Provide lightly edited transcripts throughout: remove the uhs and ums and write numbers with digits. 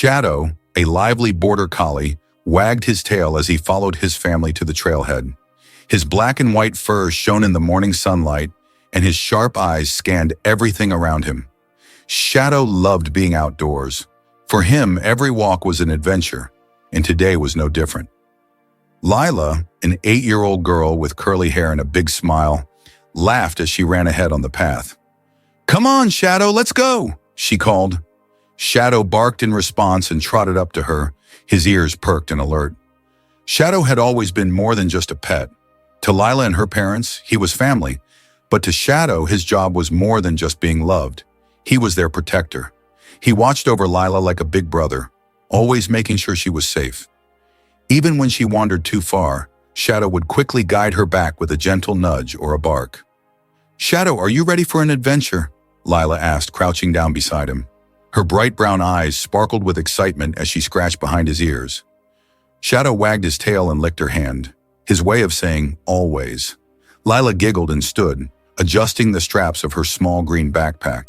Shadow, a lively border collie, wagged his tail as he followed his family to the trailhead. His black and white fur shone in the morning sunlight, and his sharp eyes scanned everything around him. Shadow loved being outdoors. For him, every walk was an adventure, and today was no different. Leila, an 8-year-old girl with curly hair and a big smile, laughed as she ran ahead on the path. "Come on, Shadow, let's go," she called. Shadow barked in response and trotted up to her, his ears perked and alert. Shadow had always been more than just a pet. To Leila and her parents, he was family, but to Shadow, his job was more than just being loved. He was their protector. He watched over Leila like a big brother, always making sure she was safe. Even when she wandered too far, Shadow would quickly guide her back with a gentle nudge or a bark. "Shadow, are you ready for an adventure?" Leila asked, crouching down beside him. Her bright brown eyes sparkled with excitement as she scratched behind his ears. Shadow wagged his tail and licked her hand, his way of saying, "Always." Leila giggled and stood, adjusting the straps of her small green backpack.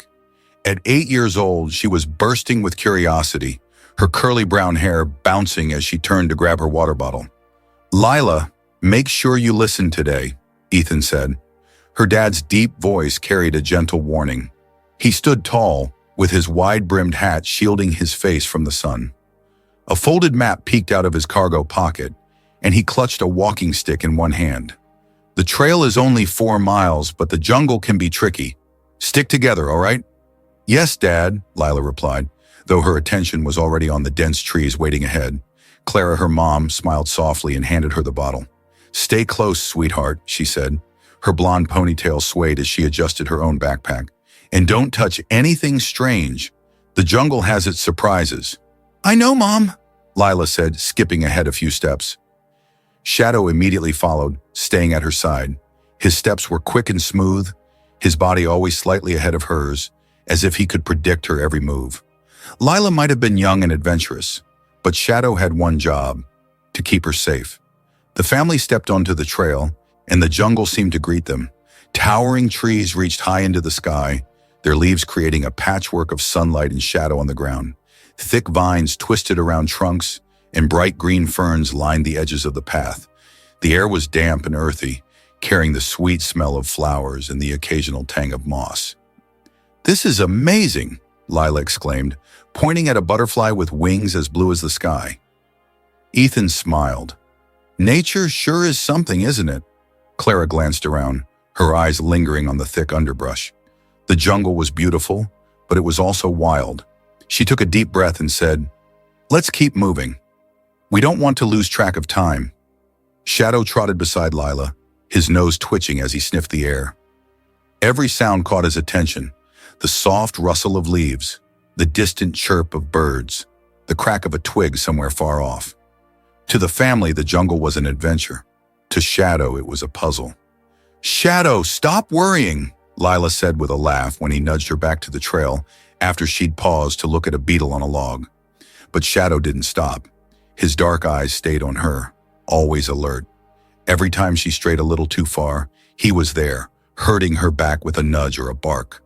At 8 years old, she was bursting with curiosity, her curly brown hair bouncing as she turned to grab her water bottle. "Leila, make sure you listen today," Ethan said. Her dad's deep voice carried a gentle warning. He stood tall, with his wide-brimmed hat shielding his face from the sun. A folded map peeked out of his cargo pocket, and he clutched a walking stick in one hand. "The trail is only 4 miles, but the jungle can be tricky. Stick together, all right?" "Yes, Dad," Leila replied, though her attention was already on the dense trees waiting ahead. Clara, her mom, smiled softly and handed her the bottle. "Stay close, sweetheart," she said. Her blonde ponytail swayed as she adjusted her own backpack. "And don't touch anything strange. The jungle has its surprises." "I know, Mom," Leila said, skipping ahead a few steps. Shadow immediately followed, staying at her side. His steps were quick and smooth, his body always slightly ahead of hers, as if he could predict her every move. Leila might have been young and adventurous, but Shadow had one job: to keep her safe. The family stepped onto the trail, and the jungle seemed to greet them. Towering trees reached high into the sky, their leaves creating a patchwork of sunlight and shadow on the ground. Thick vines twisted around trunks, and bright green ferns lined the edges of the path. The air was damp and earthy, carrying the sweet smell of flowers and the occasional tang of moss. "This is amazing," Leila exclaimed, pointing at a butterfly with wings as blue as the sky. Ethan smiled. "Nature sure is something, isn't it?" Clara glanced around, her eyes lingering on the thick underbrush. The jungle was beautiful, but it was also wild. She took a deep breath and said, "Let's keep moving. We don't want to lose track of time." Shadow trotted beside Leila, his nose twitching as he sniffed the air. Every sound caught his attention: the soft rustle of leaves, the distant chirp of birds, the crack of a twig somewhere far off. To the family, the jungle was an adventure. To Shadow, it was a puzzle. "Shadow, stop worrying," Leila said with a laugh when he nudged her back to the trail after she'd paused to look at a beetle on a log. But Shadow didn't stop. His dark eyes stayed on her, always alert. Every time she strayed a little too far, he was there, herding her back with a nudge or a bark.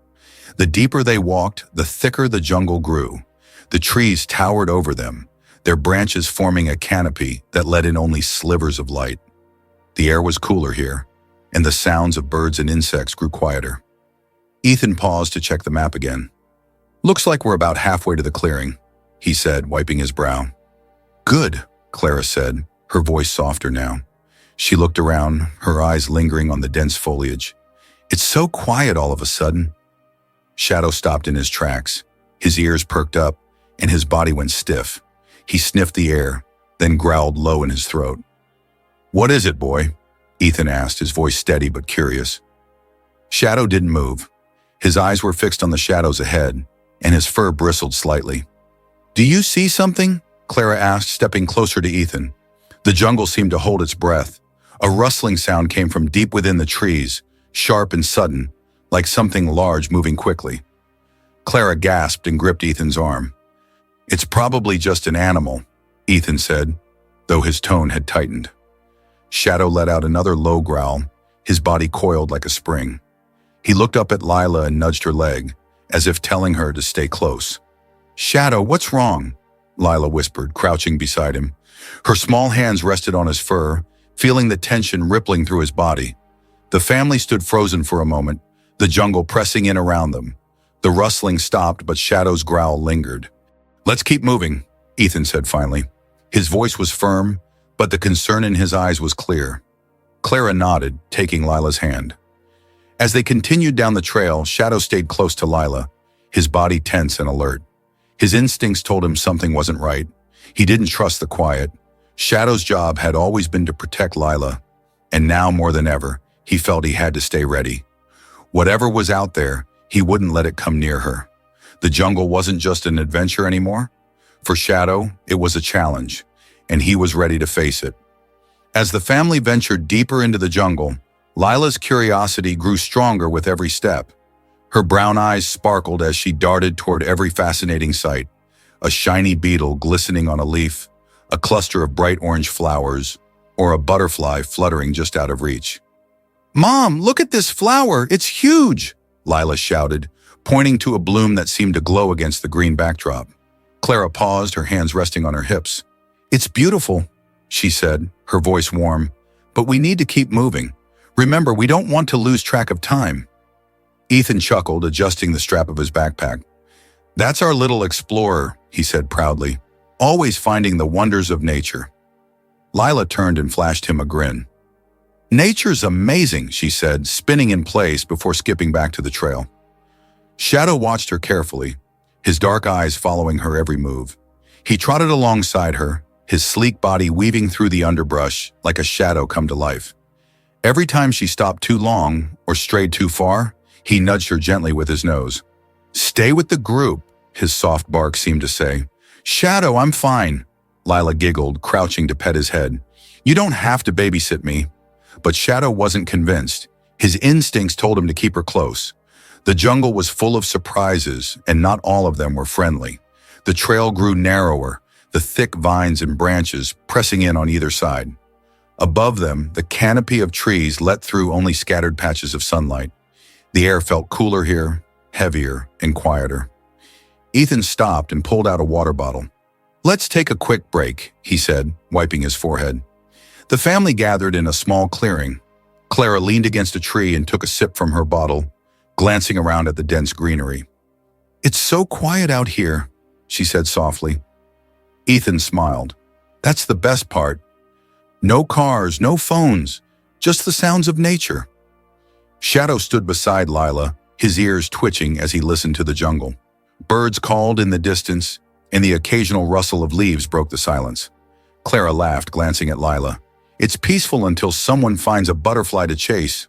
The deeper they walked, the thicker the jungle grew. The trees towered over them, their branches forming a canopy that let in only slivers of light. The air was cooler here, and the sounds of birds and insects grew quieter. Ethan paused to check the map again. "Looks like we're about halfway to the clearing," he said, wiping his brow. "Good," Clara said, her voice softer now. She looked around, her eyes lingering on the dense foliage. "It's so quiet all of a sudden." Shadow stopped in his tracks. His ears perked up, and his body went stiff. He sniffed the air, then growled low in his throat. "What is it, boy?" Ethan asked, his voice steady but curious. Shadow didn't move. His eyes were fixed on the shadows ahead, and his fur bristled slightly. "Do you see something?" Clara asked, stepping closer to Ethan. The jungle seemed to hold its breath. A rustling sound came from deep within the trees, sharp and sudden, like something large moving quickly. Clara gasped and gripped Ethan's arm. "It's probably just an animal," Ethan said, though his tone had tightened. Shadow let out another low growl, his body coiled like a spring. He looked up at Leila and nudged her leg, as if telling her to stay close. "Shadow, what's wrong?" Leila whispered, crouching beside him. Her small hands rested on his fur, feeling the tension rippling through his body. The family stood frozen for a moment, the jungle pressing in around them. The rustling stopped, but Shadow's growl lingered. Let's keep moving, Ethan said finally. His voice was firm, but the concern in his eyes was clear. Clara nodded, taking Lila's hand. As they continued down the trail, Shadow stayed close to Leila, his body tense and alert. His instincts told him something wasn't right. He didn't trust the quiet. Shadow's job had always been to protect Leila, and now more than ever, he felt he had to stay ready. Whatever was out there, he wouldn't let it come near her. The jungle wasn't just an adventure anymore. For Shadow, it was a challenge, and he was ready to face it. As the family ventured deeper into the jungle, Lila's curiosity grew stronger with every step. Her brown eyes sparkled as she darted toward every fascinating sight. A shiny beetle glistening on a leaf, a cluster of bright orange flowers, or a butterfly fluttering just out of reach. "Mom, look at this flower! It's huge!" Leila shouted, pointing to a bloom that seemed to glow against the green backdrop. Clara paused, her hands resting on her hips. "It's beautiful," she said, her voice warm, "but we need to keep moving. Remember, we don't want to lose track of time." Ethan chuckled, adjusting the strap of his backpack. "That's our little explorer," he said proudly, "always finding the wonders of nature." Leila turned and flashed him a grin. "Nature's amazing," she said, spinning in place before skipping back to the trail. Shadow watched her carefully, his dark eyes following her every move. He trotted alongside her, his sleek body weaving through the underbrush like a shadow come to life. Every time she stopped too long or strayed too far, he nudged her gently with his nose. "Stay with the group," his soft bark seemed to say. "Shadow, I'm fine," Leila giggled, crouching to pet his head. "You don't have to babysit me." But Shadow wasn't convinced. His instincts told him to keep her close. The jungle was full of surprises, and not all of them were friendly. The trail grew narrower, the thick vines and branches pressing in on either side. Above them, the canopy of trees let through only scattered patches of sunlight. The air felt cooler here, heavier, and quieter. Ethan stopped and pulled out a water bottle. "Let's take a quick break," he said, wiping his forehead. The family gathered in a small clearing. Clara leaned against a tree and took a sip from her bottle, glancing around at the dense greenery. "It's so quiet out here," she said softly. Ethan smiled. "That's the best part. No cars, no phones, just the sounds of nature." Shadow stood beside Leila, his ears twitching as he listened to the jungle. Birds called in the distance, and the occasional rustle of leaves broke the silence. Clara laughed, glancing at Leila. "It's peaceful until someone finds a butterfly to chase."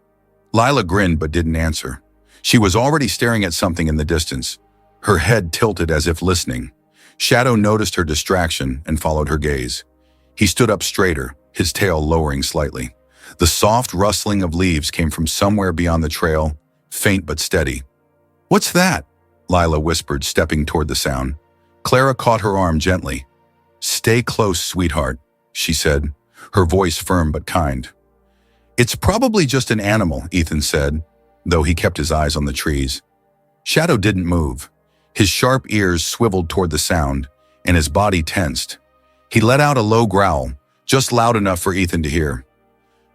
Leila grinned but didn't answer. She was already staring at something in the distance, her head tilted as if listening. Shadow noticed her distraction and followed her gaze. He stood up straighter, his tail lowering slightly. The soft rustling of leaves came from somewhere beyond the trail, faint but steady. "What's that?" Leila whispered, stepping toward the sound. Clara caught her arm gently. "Stay close, sweetheart," she said, her voice firm but kind. "It's probably just an animal," Ethan said, though he kept his eyes on the trees. Shadow didn't move. His sharp ears swiveled toward the sound, and his body tensed. He let out a low growl, just loud enough for Ethan to hear.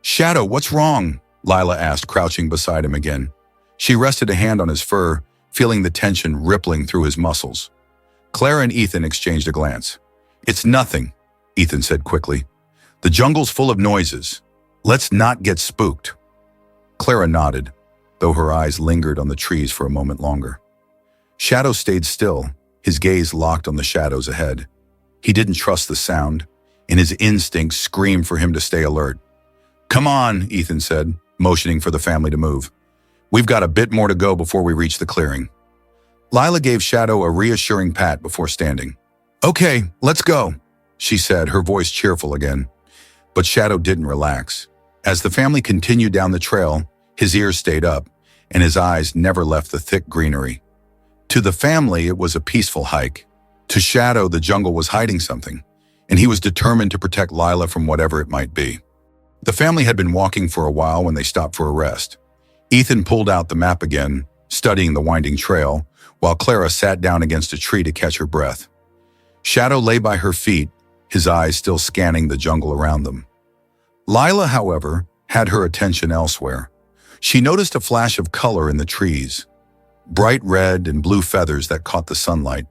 "Shadow, what's wrong?" Leila asked, crouching beside him again. She rested a hand on his fur, feeling the tension rippling through his muscles. Clara and Ethan exchanged a glance. "It's nothing," Ethan said quickly. "The jungle's full of noises. Let's not get spooked." Clara nodded, though her eyes lingered on the trees for a moment longer. Shadow stayed still, his gaze locked on the shadows ahead. He didn't trust the sound, and his instincts screamed for him to stay alert. "Come on," Ethan said, motioning for the family to move. "We've got a bit more to go before we reach the clearing." Leila gave Shadow a reassuring pat before standing. "Okay, let's go," she said, her voice cheerful again. But Shadow didn't relax. As the family continued down the trail, his ears stayed up, and his eyes never left the thick greenery. To the family, it was a peaceful hike. To Shadow, the jungle was hiding something, and he was determined to protect Leila from whatever it might be. The family had been walking for a while when they stopped for a rest. Ethan pulled out the map again, studying the winding trail, while Clara sat down against a tree to catch her breath. Shadow lay by her feet, his eyes still scanning the jungle around them. Leila, however, had her attention elsewhere. She noticed a flash of color in the trees, bright red and blue feathers that caught the sunlight.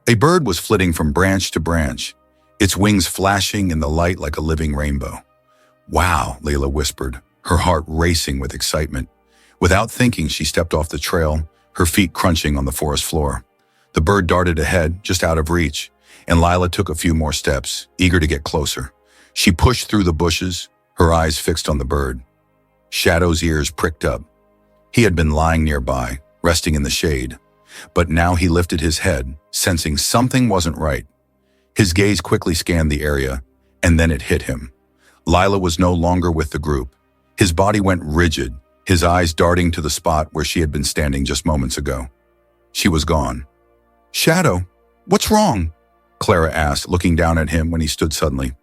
A bird was flitting from branch to branch, its wings flashing in the light like a living rainbow. "Wow," Leila whispered, her heart racing with excitement. Without thinking, she stepped off the trail, her feet crunching on the forest floor. The bird darted ahead, just out of reach, and Leila took a few more steps, eager to get closer. She pushed through the bushes, her eyes fixed on the bird. Shadow's ears pricked up. He had been lying nearby, resting in the shade, but now he lifted his head, sensing something wasn't right. His gaze quickly scanned the area, and then it hit him. Leila was no longer with the group. His body went rigid, his eyes darting to the spot where she had been standing just moments ago. She was gone. "Shadow, what's wrong?" Clara asked, looking down at him when he stood suddenly.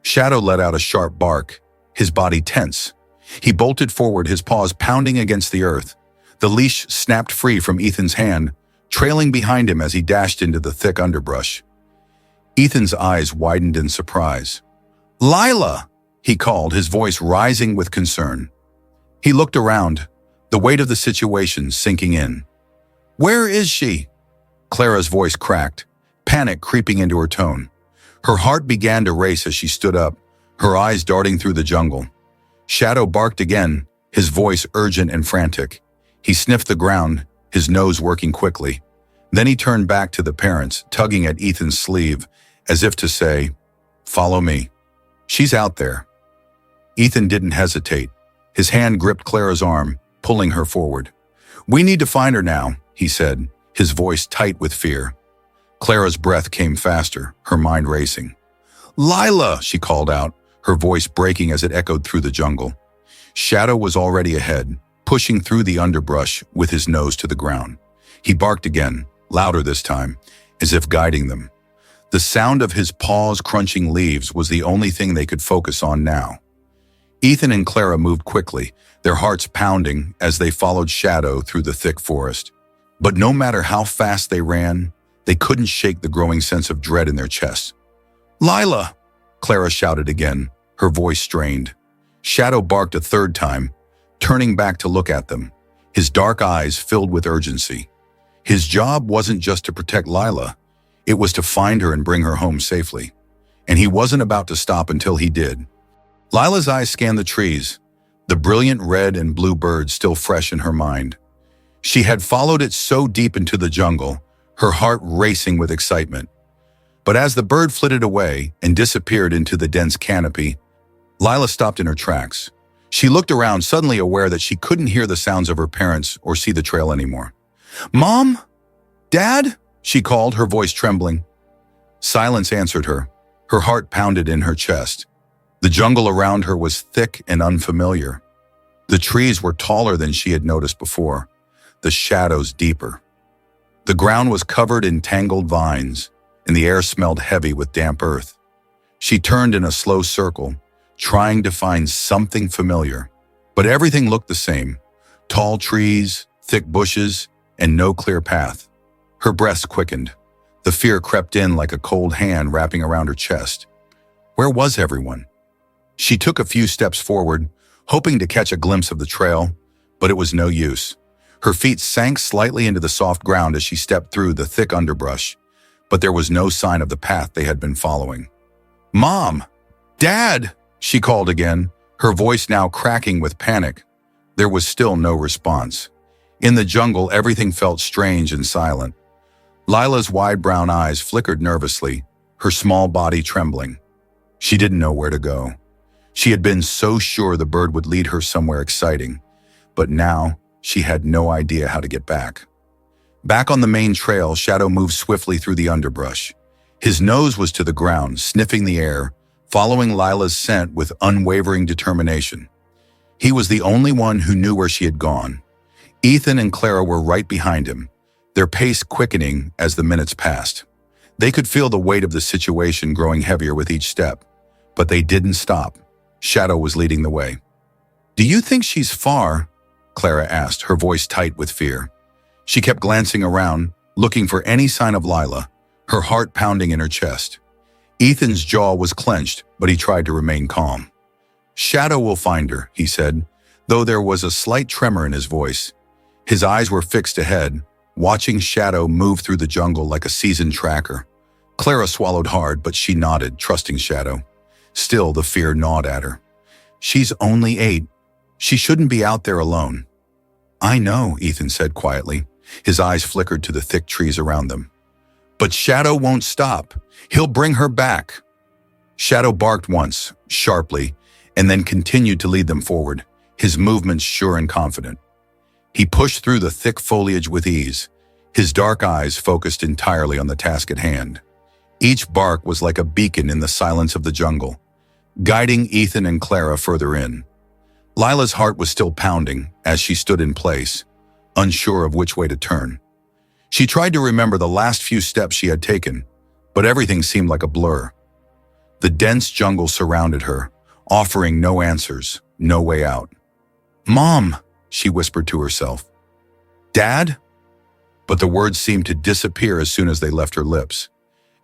Shadow let out a sharp bark, his body tense. He bolted forward, his paws pounding against the earth. The leash snapped free from Ethan's hand, trailing behind him as he dashed into the thick underbrush. Ethan's eyes widened in surprise. "Leila!" he called, his voice rising with concern. He looked around, the weight of the situation sinking in. "Where is she?" Clara's voice cracked, panic creeping into her tone. Her heart began to race as she stood up, her eyes darting through the jungle. Shadow barked again, his voice urgent and frantic. He sniffed the ground, his nose working quickly. Then he turned back to the parents, tugging at Ethan's sleeve, as if to say, "Follow me. She's out there." Ethan didn't hesitate. His hand gripped Clara's arm, pulling her forward. "We need to find her now," he said, his voice tight with fear. Clara's breath came faster, her mind racing. "Leila!" she called out, her voice breaking as it echoed through the jungle. Shadow was already ahead, pushing through the underbrush with his nose to the ground. He barked again, louder this time, as if guiding them. The sound of his paws crunching leaves was the only thing they could focus on now. Ethan and Clara moved quickly, their hearts pounding as they followed Shadow through the thick forest. But no matter how fast they ran, they couldn't shake the growing sense of dread in their chests. "Leila!" Clara shouted again, her voice strained. Shadow barked a third time, turning back to look at them, his dark eyes filled with urgency. His job wasn't just to protect Leila, it was to find her and bring her home safely. And he wasn't about to stop until he did. Lila's eyes scanned the trees, the brilliant red and blue bird still fresh in her mind. She had followed it so deep into the jungle, her heart racing with excitement. But as the bird flitted away and disappeared into the dense canopy, Leila stopped in her tracks. She looked around, suddenly aware that she couldn't hear the sounds of her parents or see the trail anymore. "Mom? Dad?" she called, her voice trembling. Silence answered her. Her heart pounded in her chest. The jungle around her was thick and unfamiliar. The trees were taller than she had noticed before, the shadows deeper. The ground was covered in tangled vines, and the air smelled heavy with damp earth. She turned in a slow circle, trying to find something familiar. But everything looked the same: tall trees, thick bushes, and no clear path. Her breath quickened. The fear crept in like a cold hand wrapping around her chest. Where was everyone? She took a few steps forward, hoping to catch a glimpse of the trail, but it was no use. Her feet sank slightly into the soft ground as she stepped through the thick underbrush, but there was no sign of the path they had been following. "Mom! Dad!" she called again, her voice now cracking with panic. There was still no response. In the jungle, everything felt strange and silent. Lila's wide brown eyes flickered nervously, her small body trembling. She didn't know where to go. She had been so sure the bird would lead her somewhere exciting, but now she had no idea how to get back. Back on the main trail, Shadow moved swiftly through the underbrush. His nose was to the ground, sniffing the air, following Lila's scent with unwavering determination. He was the only one who knew where she had gone. Ethan and Clara were right behind him, their pace quickening as the minutes passed. They could feel the weight of the situation growing heavier with each step, but they didn't stop. Shadow was leading the way. "Do you think she's far?" Clara asked, her voice tight with fear. She kept glancing around, looking for any sign of Leila, her heart pounding in her chest. Ethan's jaw was clenched, but he tried to remain calm. "Shadow will find her," he said, though there was a slight tremor in his voice. His eyes were fixed ahead, watching Shadow move through the jungle like a seasoned tracker. Clara swallowed hard, but she nodded, trusting Shadow. Still, the fear gnawed at her. "She's only 8. She shouldn't be out there alone." "I know," Ethan said quietly. His eyes flickered to the thick trees around them. "But Shadow won't stop. He'll bring her back." Shadow barked once, sharply, and then continued to lead them forward, his movements sure and confident. He pushed through the thick foliage with ease, his dark eyes focused entirely on the task at hand. Each bark was like a beacon in the silence of the jungle, guiding Ethan and Clara further in. Lila's heart was still pounding as she stood in place, unsure of which way to turn. She tried to remember the last few steps she had taken, but everything seemed like a blur. The dense jungle surrounded her, offering no answers, no way out. "Mom," she whispered to herself. "Dad?" But the words seemed to disappear as soon as they left her lips.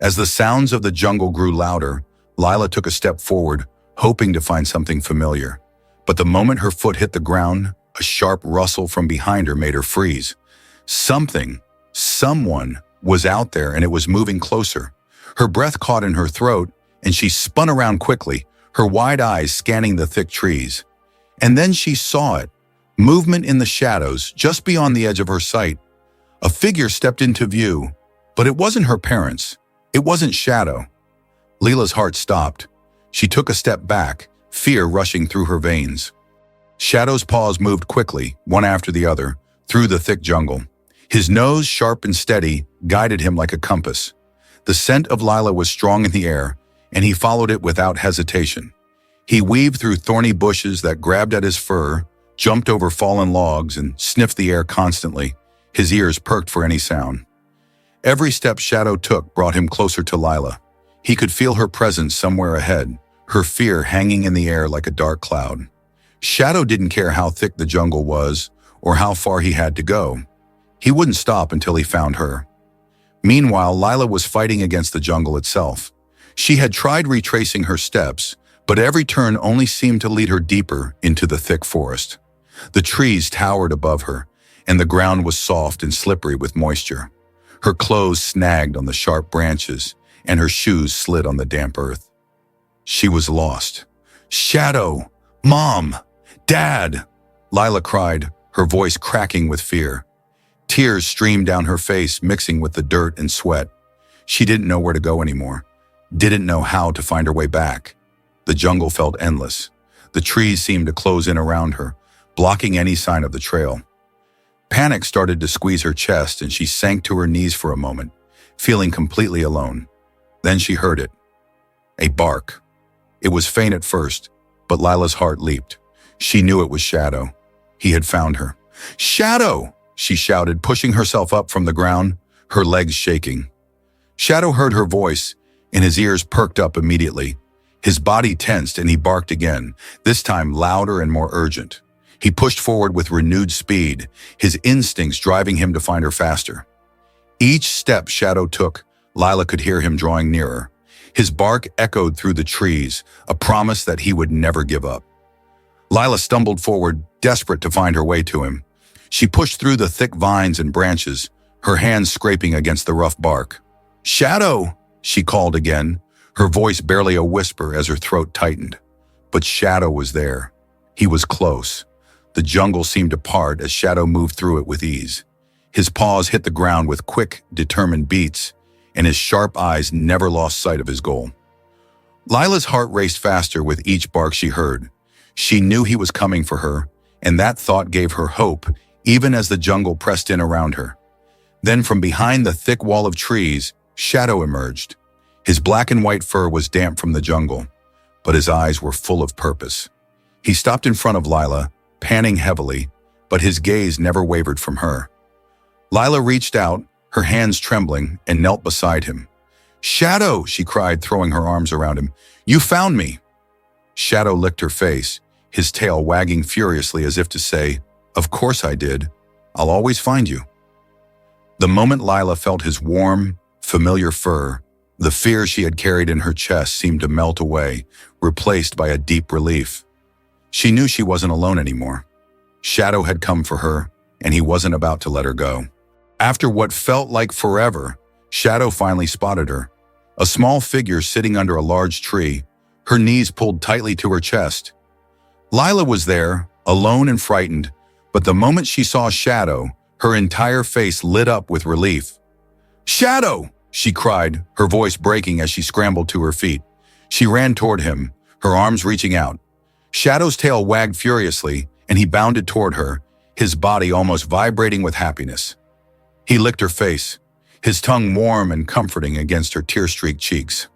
As the sounds of the jungle grew louder, Lila took a step forward, hoping to find something familiar. But the moment her foot hit the ground, a sharp rustle from behind her made her freeze. Someone was out there, and it was moving closer. Her breath caught in her throat, and she spun around quickly, her wide eyes scanning the thick trees. And then she saw it, movement in the shadows just beyond the edge of her sight. A figure stepped into view, but it wasn't her parents. It wasn't Shadow. Leila's heart stopped. She took a step back, fear rushing through her veins. Shadow's paws moved quickly, one after the other, through the thick jungle. His nose, sharp and steady, guided him like a compass. The scent of Leila was strong in the air, and he followed it without hesitation. He weaved through thorny bushes that grabbed at his fur, jumped over fallen logs, and sniffed the air constantly, his ears perked for any sound. Every step Shadow took brought him closer to Leila. He could feel her presence somewhere ahead, her fear hanging in the air like a dark cloud. Shadow didn't care how thick the jungle was or how far he had to go. He wouldn't stop until he found her. Meanwhile, Leila was fighting against the jungle itself. She had tried retracing her steps, but every turn only seemed to lead her deeper into the thick forest. The trees towered above her, and the ground was soft and slippery with moisture. Her clothes snagged on the sharp branches, and her shoes slid on the damp earth. She was lost. "Shadow! Mom! Dad!" Leila cried, her voice cracking with fear. Tears streamed down her face, mixing with the dirt and sweat. She didn't know where to go anymore, didn't know how to find her way back. The jungle felt endless. The trees seemed to close in around her, blocking any sign of the trail. Panic started to squeeze her chest, and she sank to her knees for a moment, feeling completely alone. Then she heard it. A bark. It was faint at first, but Lila's heart leaped. She knew it was Shadow. He had found her. "Shadow!" she shouted, pushing herself up from the ground, her legs shaking. Shadow heard her voice, and his ears perked up immediately. His body tensed, and he barked again, this time louder and more urgent. He pushed forward with renewed speed, his instincts driving him to find her faster. Each step Shadow took, Leila could hear him drawing nearer. His bark echoed through the trees, a promise that he would never give up. Leila stumbled forward, desperate to find her way to him. She pushed through the thick vines and branches, her hands scraping against the rough bark. "Shadow!" she called again, her voice barely a whisper as her throat tightened. But Shadow was there. He was close. The jungle seemed to part as Shadow moved through it with ease. His paws hit the ground with quick, determined beats, and his sharp eyes never lost sight of his goal. Lila's heart raced faster with each bark she heard. She knew he was coming for her, and that thought gave her hope, even as the jungle pressed in around her. Then from behind the thick wall of trees, Shadow emerged. His black and white fur was damp from the jungle, but his eyes were full of purpose. He stopped in front of Leila, panting heavily, but his gaze never wavered from her. Leila reached out, her hands trembling, and knelt beside him. "Shadow!" she cried, throwing her arms around him. "You found me!" Shadow licked her face, his tail wagging furiously as if to say, "Of course I did. I'll always find you." The moment Leila felt his warm, familiar fur. The fear she had carried in her chest seemed to melt away, replaced by a deep relief. She knew she wasn't alone anymore. Shadow had come for her, and he wasn't about to let her go. After what felt like forever, Shadow finally spotted her. A small figure sitting under a large tree, her knees pulled tightly to her chest. Leila was there, alone and frightened, but the moment she saw Shadow, her entire face lit up with relief. "Shadow!" she cried, her voice breaking as she scrambled to her feet. She ran toward him, her arms reaching out. Shadow's tail wagged furiously, and he bounded toward her, his body almost vibrating with happiness. He licked her face, his tongue warm and comforting against her tear-streaked cheeks.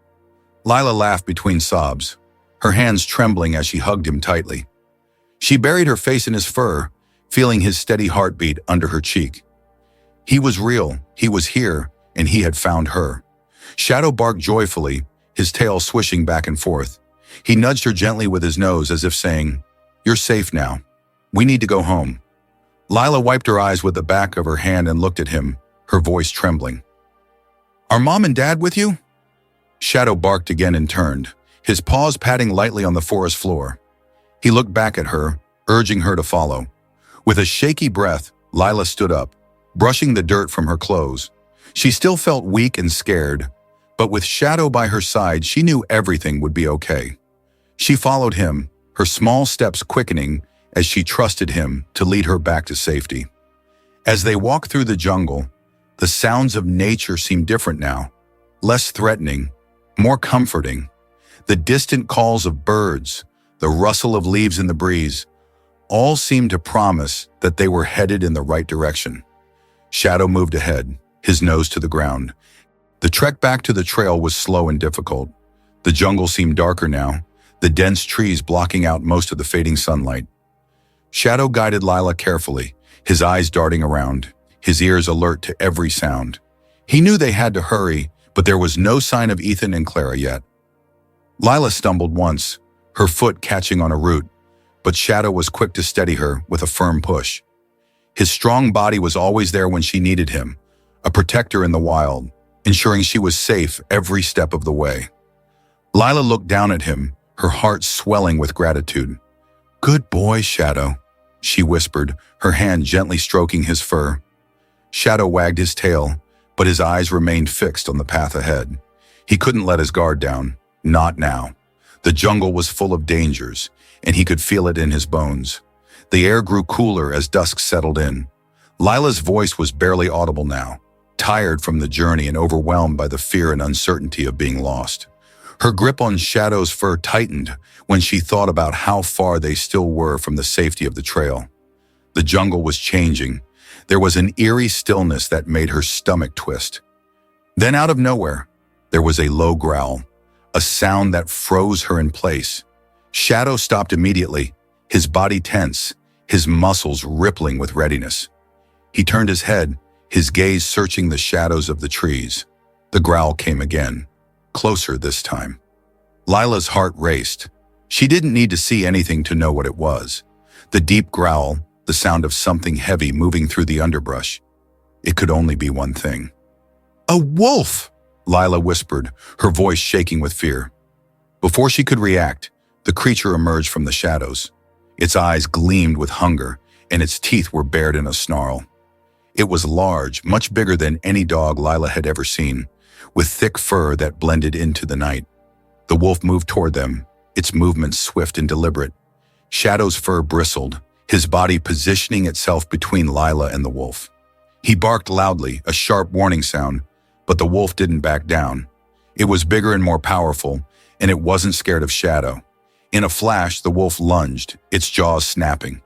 Leila laughed between sobs, her hands trembling as she hugged him tightly. She buried her face in his fur, feeling his steady heartbeat under her cheek. He was real, he was here, and he had found her. Shadow barked joyfully, his tail swishing back and forth. He nudged her gently with his nose as if saying, "You're safe now. We need to go home." Leila wiped her eyes with the back of her hand and looked at him, her voice trembling. "Are Mom and Dad with you?" Shadow barked again and turned, his paws patting lightly on the forest floor. He looked back at her, urging her to follow. With a shaky breath, Leila stood up, brushing the dirt from her clothes. She still felt weak and scared, but with Shadow by her side, she knew everything would be okay. She followed him, her small steps quickening as she trusted him to lead her back to safety. As they walked through the jungle, the sounds of nature seemed different now, less threatening, more comforting. The distant calls of birds, the rustle of leaves in the breeze, all seemed to promise that they were headed in the right direction. Shadow moved ahead, his nose to the ground. The trek back to the trail was slow and difficult. The jungle seemed darker now, the dense trees blocking out most of the fading sunlight. Shadow guided Leila carefully, his eyes darting around, his ears alert to every sound. He knew they had to hurry, but there was no sign of Ethan and Clara yet. Leila stumbled once, her foot catching on a root, but Shadow was quick to steady her with a firm push. His strong body was always there when she needed him, a protector in the wild, ensuring she was safe every step of the way. Leila looked down at him, her heart swelling with gratitude. "Good boy, Shadow," she whispered, her hand gently stroking his fur. Shadow wagged his tail, but his eyes remained fixed on the path ahead. He couldn't let his guard down, not now. The jungle was full of dangers, and he could feel it in his bones. The air grew cooler as dusk settled in. Leila's voice was barely audible now, tired from the journey and overwhelmed by the fear and uncertainty of being lost. Her grip on Shadow's fur tightened when she thought about how far they still were from the safety of the trail. The jungle was changing. There was an eerie stillness that made her stomach twist. Then out of nowhere, there was a low growl, a sound that froze her in place. Shadow stopped immediately, his body tense, his muscles rippling with readiness. He turned his head, his gaze searching the shadows of the trees. The growl came again, closer this time. Leila's heart raced. She didn't need to see anything to know what it was. The deep growl, the sound of something heavy moving through the underbrush. It could only be one thing. "A wolf!" Leila whispered, her voice shaking with fear. Before she could react, the creature emerged from the shadows. Its eyes gleamed with hunger, and its teeth were bared in a snarl. It was large, much bigger than any dog Leila had ever seen, with thick fur that blended into the night. The wolf moved toward them, its movements swift and deliberate. Shadow's fur bristled, his body positioning itself between Leila and the wolf. He barked loudly, a sharp warning sound, but the wolf didn't back down. It was bigger and more powerful, and it wasn't scared of Shadow. In a flash, the wolf lunged, its jaws snapping.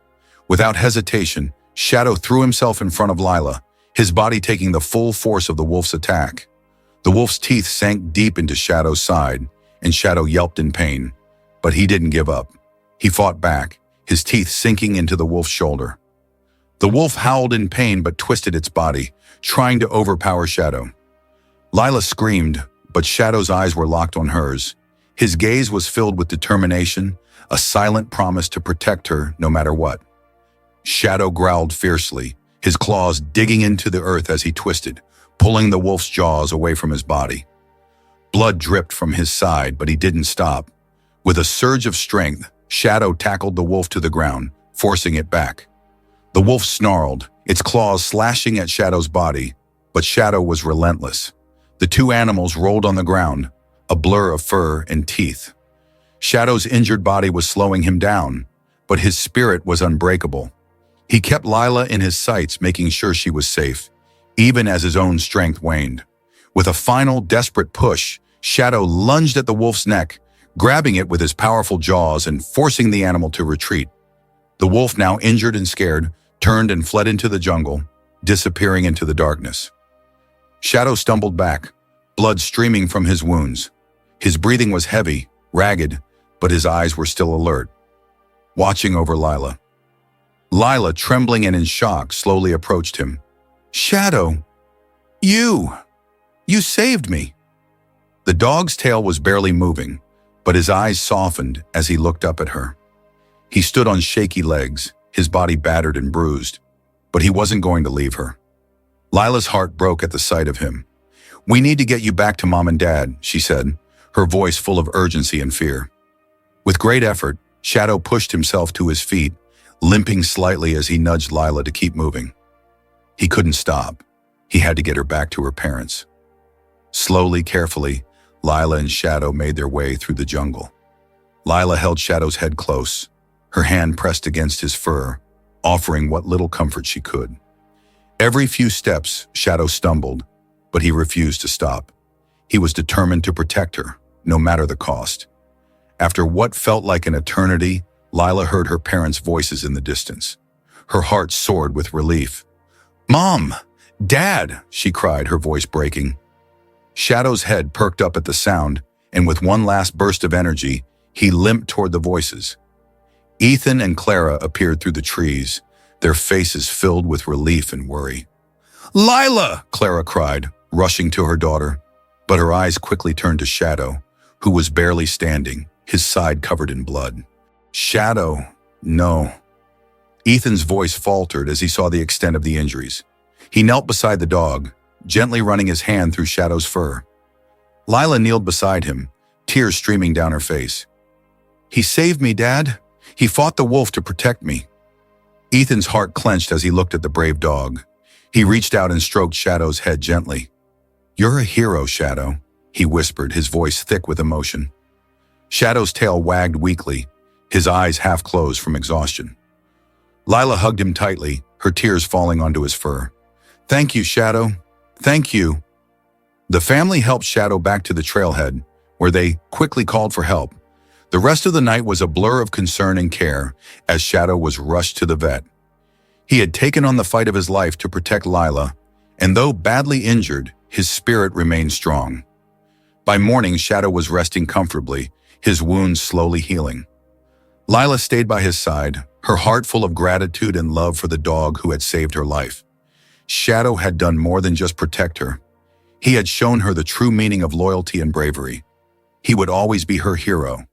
Without hesitation, Shadow threw himself in front of Leila, his body taking the full force of the wolf's attack. The wolf's teeth sank deep into Shadow's side, and Shadow yelped in pain. But he didn't give up. He fought back, his teeth sinking into the wolf's shoulder. The wolf howled in pain but twisted its body, trying to overpower Shadow. Leila screamed, but Shadow's eyes were locked on hers. His gaze was filled with determination, a silent promise to protect her no matter what. Shadow growled fiercely, his claws digging into the earth as he twisted, pulling the wolf's jaws away from his body. Blood dripped from his side, but he didn't stop. With a surge of strength, Shadow tackled the wolf to the ground, forcing it back. The wolf snarled, its claws slashing at Shadow's body, but Shadow was relentless. The two animals rolled on the ground, a blur of fur and teeth. Shadow's injured body was slowing him down, but his spirit was unbreakable. He kept Leila in his sights, making sure she was safe, even as his own strength waned. With a final, desperate push, Shadow lunged at the wolf's neck, grabbing it with his powerful jaws and forcing the animal to retreat. The wolf, now injured and scared, turned and fled into the jungle, disappearing into the darkness. Shadow stumbled back, blood streaming from his wounds. His breathing was heavy, ragged, but his eyes were still alert, watching over Leila. Leila, trembling and in shock, slowly approached him. "Shadow, you saved me." The dog's tail was barely moving, but his eyes softened as he looked up at her. He stood on shaky legs, his body battered and bruised, but he wasn't going to leave her. Leila's heart broke at the sight of him. "We need to get you back to Mom and Dad," she said, her voice full of urgency and fear. With great effort, Shadow pushed himself to his feet, limping slightly as he nudged Leila to keep moving. He couldn't stop. He had to get her back to her parents. Slowly, carefully, Leila and Shadow made their way through the jungle. Leila held Shadow's head close, her hand pressed against his fur, offering what little comfort she could. Every few steps, Shadow stumbled, but he refused to stop. He was determined to protect her, no matter the cost. After what felt like an eternity, Leila heard her parents' voices in the distance. Her heart soared with relief. "Mom! Dad!" she cried, her voice breaking. Shadow's head perked up at the sound, and with one last burst of energy, he limped toward the voices. Ethan and Clara appeared through the trees, their faces filled with relief and worry. "Leila!" Clara cried, rushing to her daughter, but her eyes quickly turned to Shadow, who was barely standing, his side covered in blood. "Shadow, no." Ethan's voice faltered as he saw the extent of the injuries. He knelt beside the dog, gently running his hand through Shadow's fur. Leila kneeled beside him, tears streaming down her face. "He saved me, Dad. He fought the wolf to protect me." Ethan's heart clenched as he looked at the brave dog. He reached out and stroked Shadow's head gently. "You're a hero, Shadow," he whispered, his voice thick with emotion. Shadow's tail wagged weakly, his eyes half closed from exhaustion. Leila hugged him tightly, her tears falling onto his fur. "Thank you, Shadow. Thank you." The family helped Shadow back to the trailhead, where they quickly called for help. The rest of the night was a blur of concern and care as Shadow was rushed to the vet. He had taken on the fight of his life to protect Leila, and though badly injured, his spirit remained strong. By morning, Shadow was resting comfortably, his wounds slowly healing. Leila stayed by his side, her heart full of gratitude and love for the dog who had saved her life. Shadow had done more than just protect her. He had shown her the true meaning of loyalty and bravery. He would always be her hero,